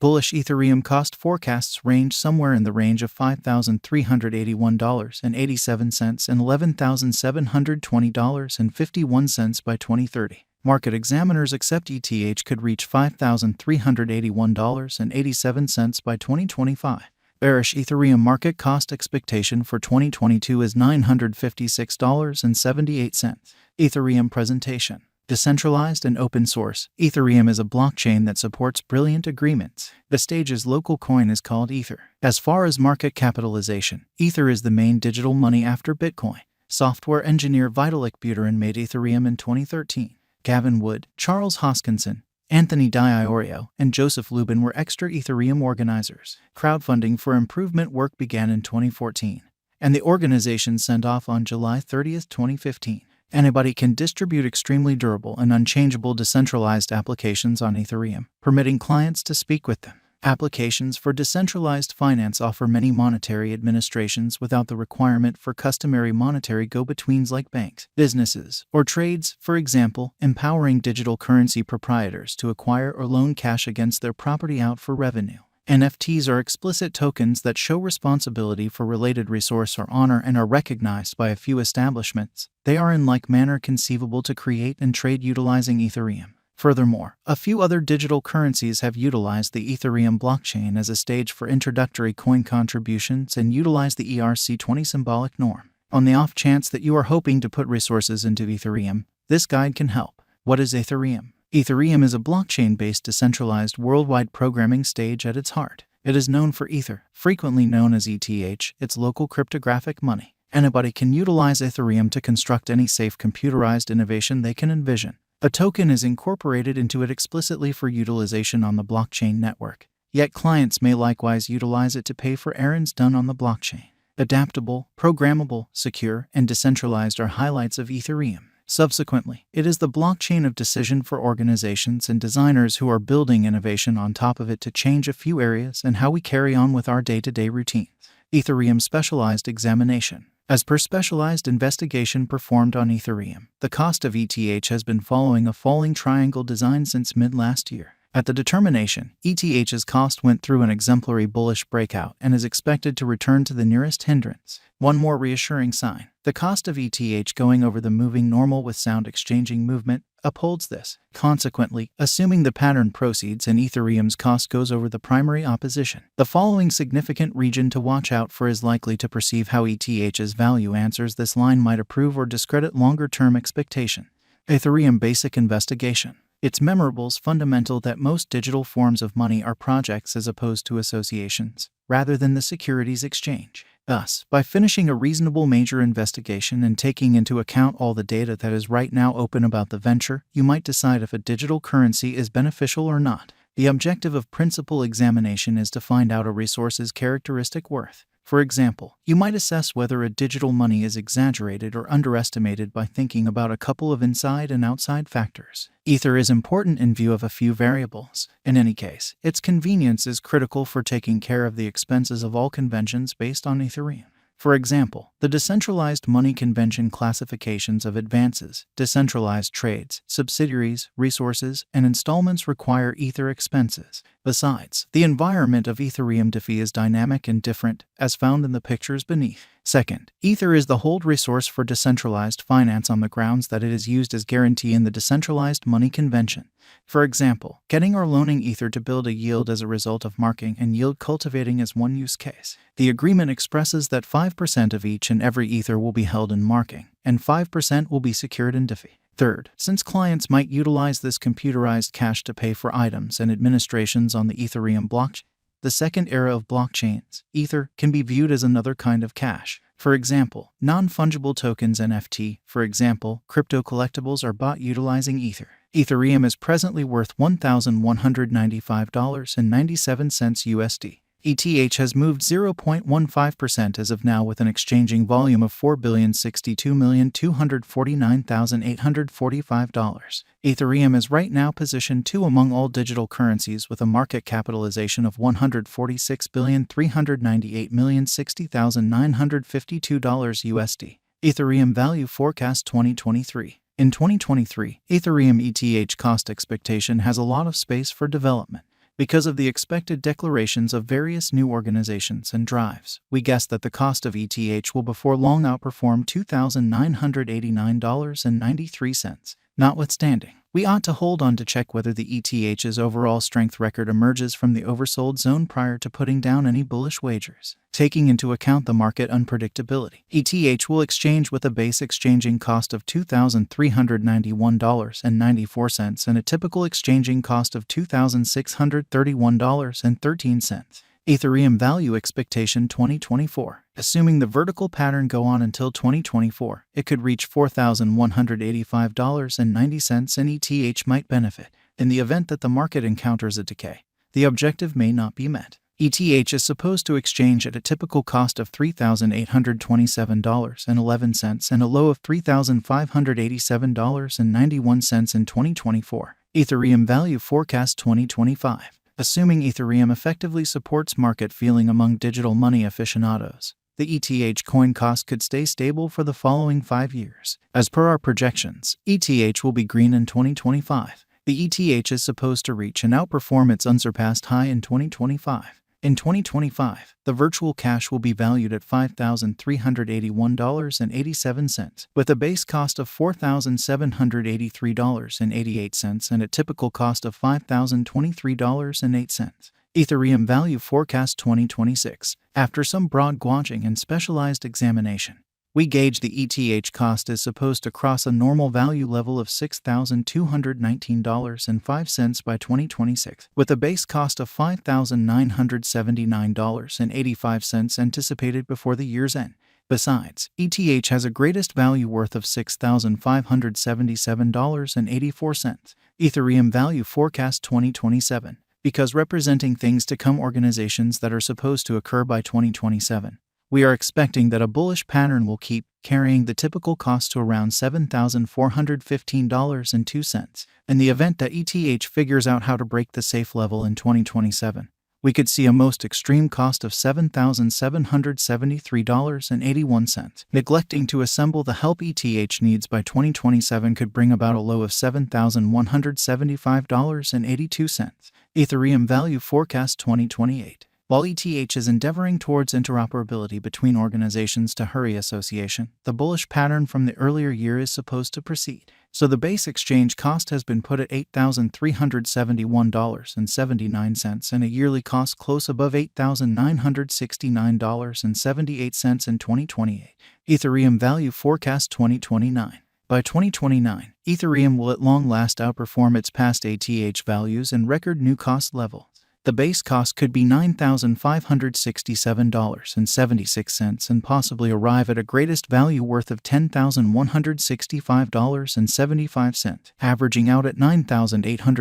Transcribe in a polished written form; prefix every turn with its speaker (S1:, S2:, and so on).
S1: Bullish Ethereum cost forecasts range somewhere in the range of $5,381.87 and $11,720.51 by 2030. Market examiners accept ETH could reach $5,381.87 by 2025. Bearish Ethereum market cost expectation for 2022 is $956.78. Ethereum presentation. Decentralized and open source, Ethereum is a blockchain that supports brilliant agreements. The stage's local coin is called Ether. As far as market capitalization, Ether is the main digital money after Bitcoin. Software engineer Vitalik Buterin made Ethereum in 2013. Gavin Wood, Charles Hoskinson, Anthony Di-Iorio, and Joseph Lubin were extra Ethereum organizers. Crowdfunding for improvement work began in 2014, and the organization sent off on July 30, 2015. Anybody can distribute extremely durable and unchangeable decentralized applications on Ethereum, permitting clients to speak with them. Applications for decentralized finance offer many monetary administrations without the requirement for customary monetary go-betweens like banks, businesses, or trades, for example, empowering digital currency proprietors to acquire or loan cash against their property out for revenue. NFTs are explicit tokens that show responsibility for related resource or honor and are recognized by a few establishments. They are in like manner conceivable to create and trade utilizing Ethereum. Furthermore, a few other digital currencies have utilized the Ethereum blockchain as a stage for introductory coin contributions and utilize the ERC20 symbolic norm. On the off chance that you are hoping to put resources into Ethereum, this guide can help. What is Ethereum? Ethereum is a blockchain-based decentralized worldwide programming stage at its heart. It is known for Ether, frequently known as ETH, its local cryptographic money. Anybody can utilize Ethereum to construct any safe computerized innovation they can envision. A token is incorporated into it explicitly for utilization on the blockchain network, yet clients may likewise utilize it to pay for errands done on the blockchain. Adaptable, programmable, secure, and decentralized are highlights of Ethereum. Subsequently, it is the blockchain of decision for organizations and designers who are building innovation on top of it to change a few areas and how we carry on with our day-to-day routines. Ethereum specialized examination. As per specialized investigation performed on Ethereum, the cost of ETH has been following a falling triangle design since mid-last year. At the determination, ETH's cost went through an exemplary bullish breakout and is expected to return to the nearest hindrance. One more reassuring sign. The cost of ETH going over the moving normal with sound exchanging movement upholds this. Consequently, assuming the pattern proceeds and Ethereum's cost goes over the primary opposition, the following significant region to watch out for is likely to perceive how ETH's value answers this line might approve or discredit longer-term expectation. Ethereum basic investigation. It's memorables fundamental that most digital forms of money are projects as opposed to associations, rather than the securities exchange. Thus, by finishing a reasonable major investigation and taking into account all the data that is right now open about the venture, you might decide if a digital currency is beneficial or not. The objective of principal examination is to find out a resource's characteristic worth. For example, you might assess whether a digital money is exaggerated or underestimated by thinking about a couple of inside and outside factors. Ether is important in view of a few variables. In any case, its convenience is critical for taking care of the expenses of all conventions based on Ethereum. For example, the decentralized money convention classifications of advances, decentralized trades, subsidiaries, resources, and installments require Ether expenses. Besides, the environment of Ethereum DeFi is dynamic and different, as found in the pictures beneath. Second, Ether is the hold resource for decentralized finance on the grounds that it is used as guarantee in the decentralized money convention. For example, getting or loaning Ether to build a yield as a result of marking and yield cultivating is one use case. The agreement expresses that 5% of each and every Ether will be held in marking, and 5% will be secured in DeFi. Third, since clients might utilize this computerized cash to pay for items and administrations on the Ethereum blockchain, the second era of blockchains, Ether, can be viewed as another kind of cash. For example, non-fungible tokens NFT, for example, crypto collectibles are bought utilizing Ether. Ethereum is presently worth $1,195.97 USD. ETH has moved 0.15% as of now with an exchanging volume of $4,062,249,845. Ethereum is right now positioned 2 among all digital currencies with a market capitalization of $146,398,060,952 USD. Ethereum Value Forecast 2023. In 2023, Ethereum ETH cost expectation has a lot of space for development. Because of the expected declarations of various new organizations and drives, we guess that the cost of ETH will before long outperform $2,989.93. Notwithstanding, we ought to hold on to check whether the ETH's overall strength record emerges from the oversold zone prior to putting down any bullish wagers. Taking into account the market unpredictability, ETH will exchange with a base exchanging cost of $2,391.94 and a typical exchanging cost of $2,631.13. Ethereum value expectation 2024. Assuming the vertical pattern go on until 2024, it could reach $4,185.90 and ETH might benefit. In the event that the market encounters a decay, the objective may not be met. ETH is supposed to exchange at a typical cost of $3,827.11 and a low of $3,587.91 in 2024. Ethereum value forecast 2025. Assuming Ethereum effectively supports market feeling among digital money aficionados, the ETH coin cost could stay stable for the following 5 years. As per our projections, ETH will be green in 2025. The ETH is supposed to reach and outperform its unsurpassed high in 2025. In 2025, the virtual cash will be valued at $5,381.87, with a base cost of $4,783.88 and a typical cost of $5,023.08. Ethereum value forecast 2026. After some broad gauging and specialized examination, we gauge the ETH cost is supposed to cross a normal value level of $6,219.05 by 2026, with a base cost of $5,979.85 anticipated before the year's end. Besides, ETH has a greatest value worth of $6,577.84. Ethereum value forecast 2027. Because representing things to come organizations that are supposed to occur by 2027. We are expecting that a bullish pattern will keep carrying the typical cost to around $7,415.02. In the event that ETH figures out how to break the safe level in 2027, we could see a most extreme cost of $7,773.81. Neglecting to assemble the help ETH needs by 2027 could bring about a low of $7,175.82. Ethereum value forecast 2028. While ETH is endeavoring towards interoperability between organizations to hurry association, the bullish pattern from the earlier year is supposed to proceed. So the base exchange cost has been put at $8,371.79 and a yearly cost close above $8,969.78 in 2028. Ethereum value forecast 2029. By 2029, Ethereum will at long last outperform its past ETH values and record new cost levels. The base cost could be $9,567.76 and possibly arrive at a greatest value worth of $10,165.75, averaging out at $9,800.